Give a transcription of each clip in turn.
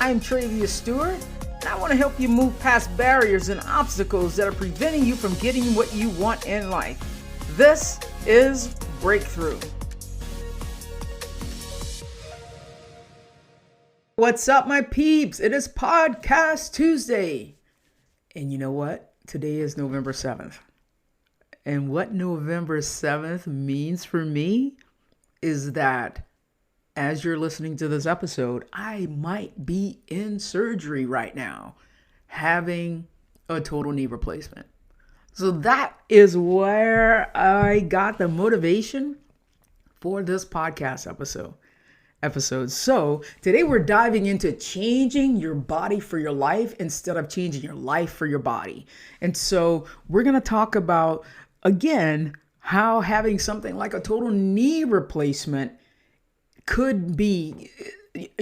I'm Travius Stewart, and I want to help you move past barriers and obstacles that are preventing you from getting what you want in life. This is Breakthrough. What's up, my peeps? It is Podcast Tuesday. And you know what? Today is November 7th. And what November 7th means for me is that as you're listening to this episode, I might be in surgery right now, having a total knee replacement. So that is where I got the motivation for this podcast episode. So today we're diving into changing your body for your life instead of changing your life for your body. And so we're going to talk about, again, how having something like a total knee replacement could be,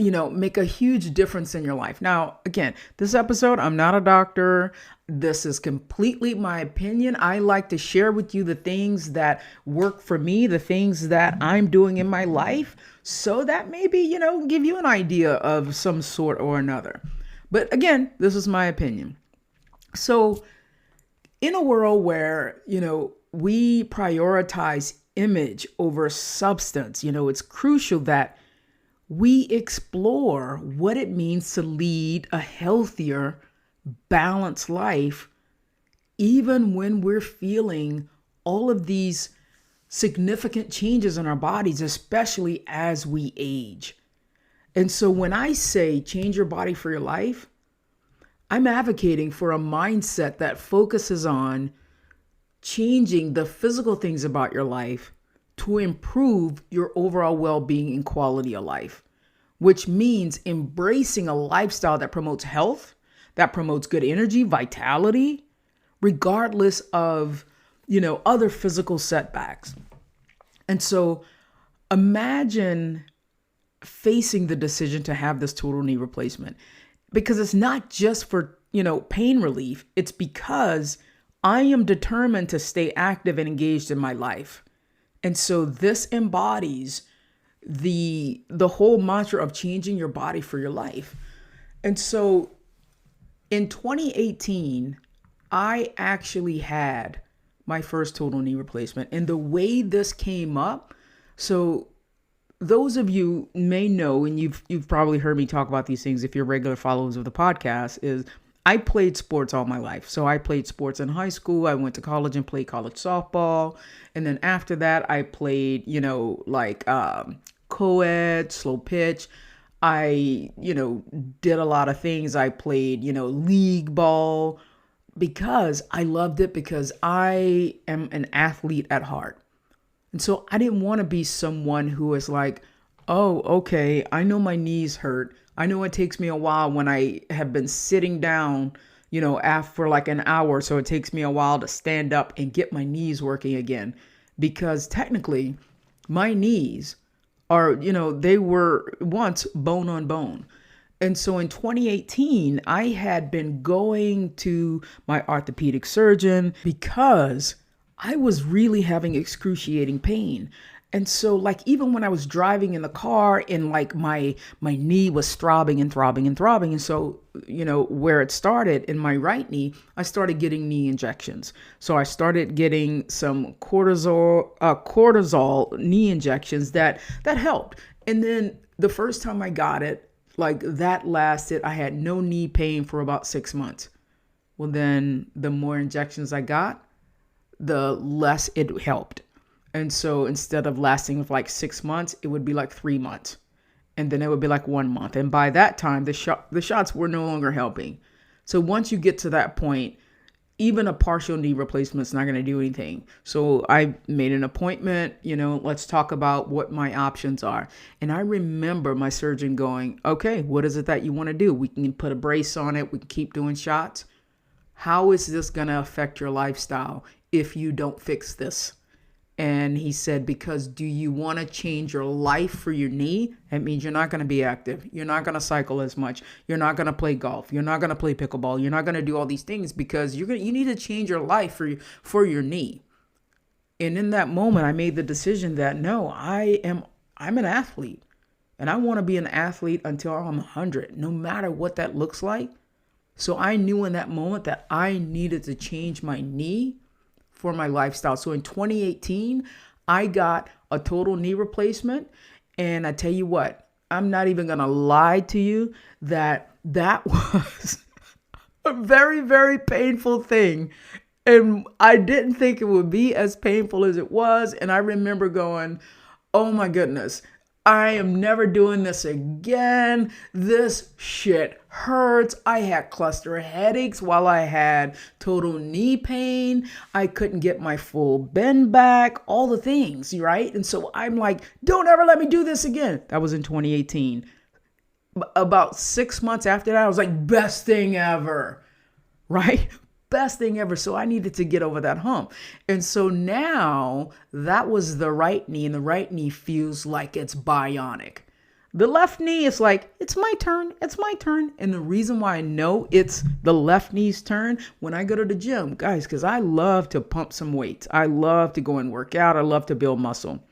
make a huge difference in your life. Now, again, this episode, I'm not a doctor. This is completely my opinion. I like to share with you the things that work for me, the things that I'm doing in my life, so that maybe, give you an idea of some sort or another. But again, this is my opinion. So in a world where, we prioritize image over substance, it's crucial that we explore what it means to lead a healthier, balanced life, even when we're feeling all of these significant changes in our bodies, especially as we age. And so when I say change your body for your life, I'm advocating for a mindset that focuses on changing the physical things about your life to improve your overall well-being and quality of life, which means embracing a lifestyle that promotes health, that promotes good energy, vitality, regardless of, other physical setbacks. And so imagine facing the decision to have this total knee replacement, because it's not just for, pain relief. It's because I am determined to stay active and engaged in my life. And so this embodies the whole mantra of changing your body for your life. And so in 2018, I actually had my first total knee replacement. And the way this came up, so those of you may know, and you've probably heard me talk about these things if you're regular followers of the podcast, is I played sports all my life. So I played sports in high school. I went to college and played college softball. And then after that, I played, co-ed, slow pitch. I, did a lot of things. I played, league ball because I loved it, because I am an athlete at heart. And so I didn't want to be someone who is like, oh, okay, I know my knees hurt. I know it takes me a while when I have been sitting down, for like an hour. So it takes me a while to stand up and get my knees working again, because technically my knees are, they were once bone on bone. And so in 2018, I had been going to my orthopedic surgeon because I was really having excruciating pain. And so even when I was driving in the car and my knee was throbbing and throbbing and throbbing. And so, where it started in my right knee, I started getting knee injections. So I started getting some cortisol knee injections that helped. And then the first time I got it, that lasted, I had no knee pain for about 6 months. Well, then the more injections I got, the less it helped. And so instead of lasting 6 months, it would be 3 months. And then it would be 1 month. And by that time, the shots were no longer helping. So once you get to that point, even a partial knee replacement is not going to do anything. So I made an appointment, let's talk about what my options are. And I remember my surgeon going, okay, what is it that you want to do? We can put a brace on it. We can keep doing shots. How is this going to affect your lifestyle if you don't fix this? And he said, because do you want to change your life for your knee? That means you're not going to be active. You're not going to cycle as much. You're not going to play golf. You're not going to play pickleball. You're not going to do all these things because you need to change your life for your knee. And in that moment, I made the decision that no, I'm an athlete. And I want to be an athlete until I'm 100, no matter what that looks like. So I knew in that moment that I needed to change my knee for my lifestyle. So in 2018, I got a total knee replacement. And I tell you what, I'm not even going to lie to you that was a very, very painful thing. And I didn't think it would be as painful as it was. And I remember going, oh my goodness, I am never doing this again. This shit hurts. I had cluster headaches while I had total knee pain. I couldn't get my full bend back, all the things, right? And so I'm like, don't ever let me do this again. That was in 2018. About 6 months after that, I was like, best thing ever, right? Best thing ever. So I needed to get over that hump. And so now that was the right knee, and the right knee feels like it's bionic. The left knee is like, it's my turn. It's my turn. And the reason why I know it's the left knee's turn when I go to the gym, guys, because I love to pump some weights. I love to go and work out. I love to build muscle.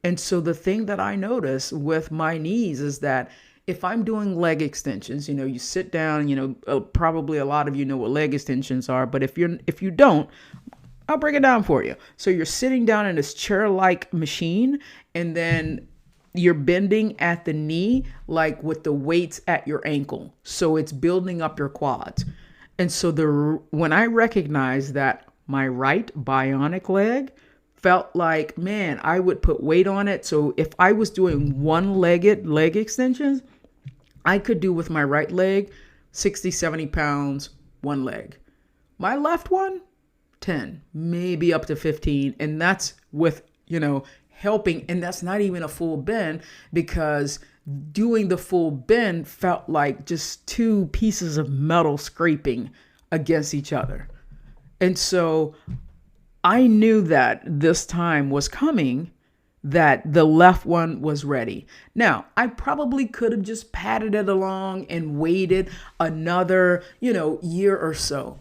And so the thing that I notice with my knees is that if I'm doing leg extensions, you sit down, probably a lot of you know what leg extensions are, but if you don't, I'll break it down for you. So you're sitting down in this chair-like machine, and then you're bending at the knee, like with the weights at your ankle. So it's building up your quads. And so when I recognized that my right bionic leg felt like, man, I would put weight on it. So if I was doing one-legged leg extensions, I could do with my right leg 60, 70 pounds, one leg. My left one, 10, maybe up to 15. And that's with, helping. And that's not even a full bend, because doing the full bend felt like just two pieces of metal scraping against each other. And so I knew that this time was coming, that the left one was ready. Now, I probably could have just padded it along and waited another, year or so.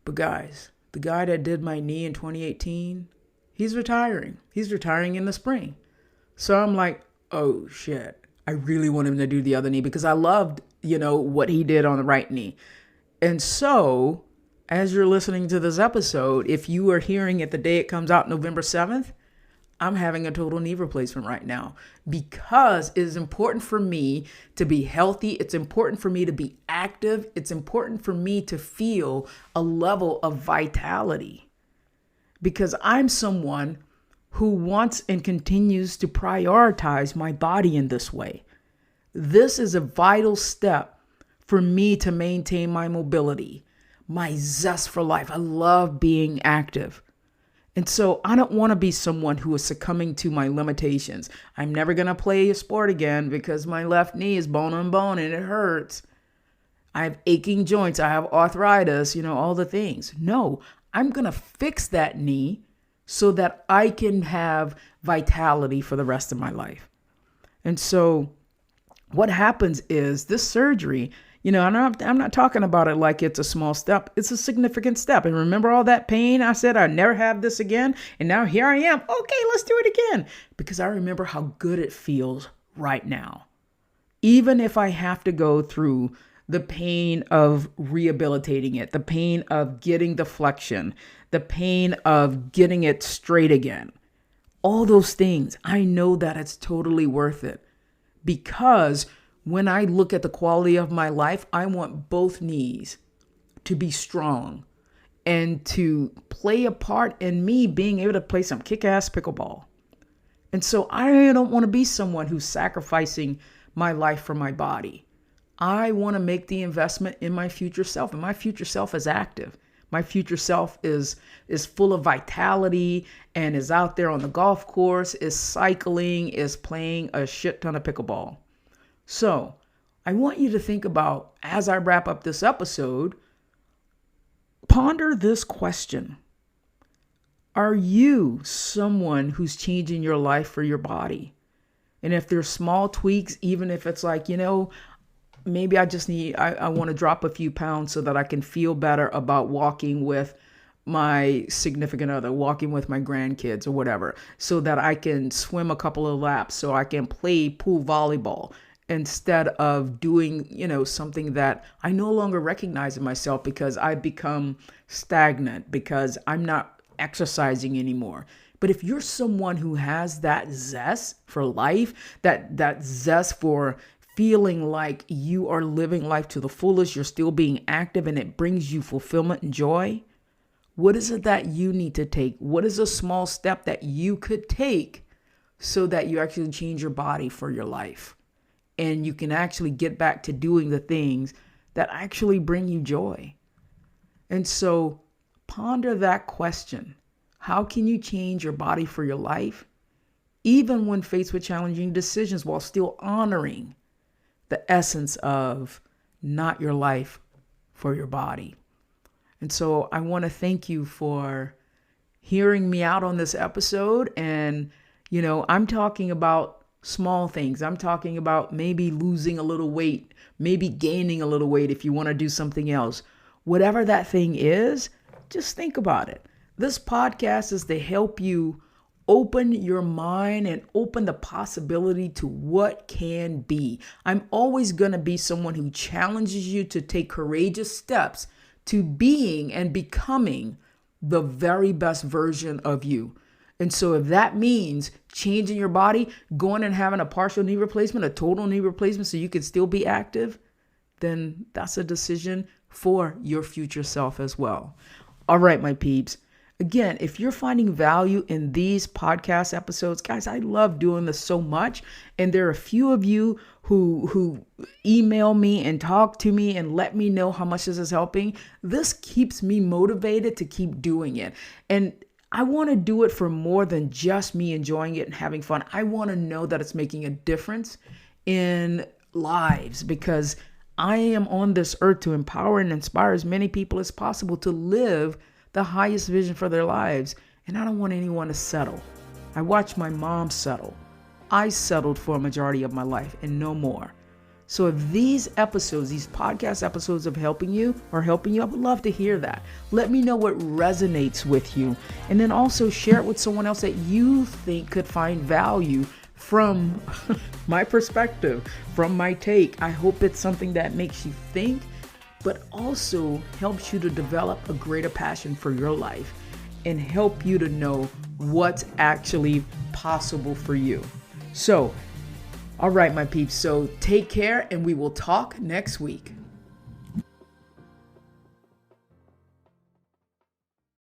But guys, the guy that did my knee in 2018, he's retiring. He's retiring in the spring. So I'm like, oh shit, I really want him to do the other knee, because I loved, what he did on the right knee. And so as you're listening to this episode, if you are hearing it the day it comes out, November 7th, I'm having a total knee replacement right now, because it is important for me to be healthy. It's important for me to be active. It's important for me to feel a level of vitality, because I'm someone who wants and continues to prioritize my body in this way. This is a vital step for me to maintain my mobility, my zest for life. I love being active. And so I don't want to be someone who is succumbing to my limitations. I'm never going to play a sport again because my left knee is bone on bone and it hurts. I have aching joints. I have arthritis, all the things. No, I'm going to fix that knee so that I can have vitality for the rest of my life. And so what happens is this surgery, I'm not talking about it like it's a small step. It's a significant step. And remember all that pain? I said I'd never have this again. And now here I am. Okay, let's do it again. Because I remember how good it feels right now. Even if I have to go through the pain of rehabilitating it, the pain of getting the flexion, the pain of getting it straight again, all those things, I know that it's totally worth it. Because when I look at the quality of my life, I want both knees to be strong and to play a part in me being able to play some kick-ass pickleball. And so I don't want to be someone who's sacrificing my life for my body. I want to make the investment in my future self, and my future self is active. My future self is full of vitality and is out there on the golf course, is cycling, is playing a shit ton of pickleball. So I want you to think about, as I wrap up this episode, ponder this question. Are you someone who's changing your life for your body? And if there's small tweaks, even if it's like, maybe I want to drop a few pounds so that I can feel better about walking with my significant other, walking with my grandkids or whatever, so that I can swim a couple of laps, so I can play pool volleyball instead of doing, something that I no longer recognize in myself because I've become stagnant, because I'm not exercising anymore. But if you're someone who has that zest for life, that zest for feeling like you are living life to the fullest, you're still being active and it brings you fulfillment and joy, what is it that you need to take? What is a small step that you could take so that you actually change your body for your life? And you can actually get back to doing the things that actually bring you joy. And so ponder that question. How can you change your body for your life, even when faced with challenging decisions, while still honoring the essence of not your life for your body? And so I want to thank you for hearing me out on this episode. And, I'm talking about small things. I'm talking about maybe losing a little weight, maybe gaining a little weight if you want to do something else. Whatever that thing is, just think about it. This podcast is to help you open your mind and open the possibility to what can be. I'm always going to be someone who challenges you to take courageous steps to being and becoming the very best version of you. And so if that means changing your body, going and having a partial knee replacement, a total knee replacement so you can still be active, then that's a decision for your future self as well. All right, my peeps. Again, if you're finding value in these podcast episodes, guys, I love doing this so much. And there are a few of you who email me and talk to me and let me know how much this is helping. This keeps me motivated to keep doing it. And I want to do it for more than just me enjoying it and having fun. I want to know that it's making a difference in lives, because I am on this earth to empower and inspire as many people as possible to live the highest vision for their lives. And I don't want anyone to settle. I watched my mom settle. I settled for a majority of my life and no more. So if these episodes, these podcast episodes are helping you, I would love to hear that. Let me know what resonates with you. And then also share it with someone else that you think could find value from my perspective, from my take. I hope it's something that makes you think, but also helps you to develop a greater passion for your life and help you to know what's actually possible for you. So, all right, my peeps. So take care and we will talk next week.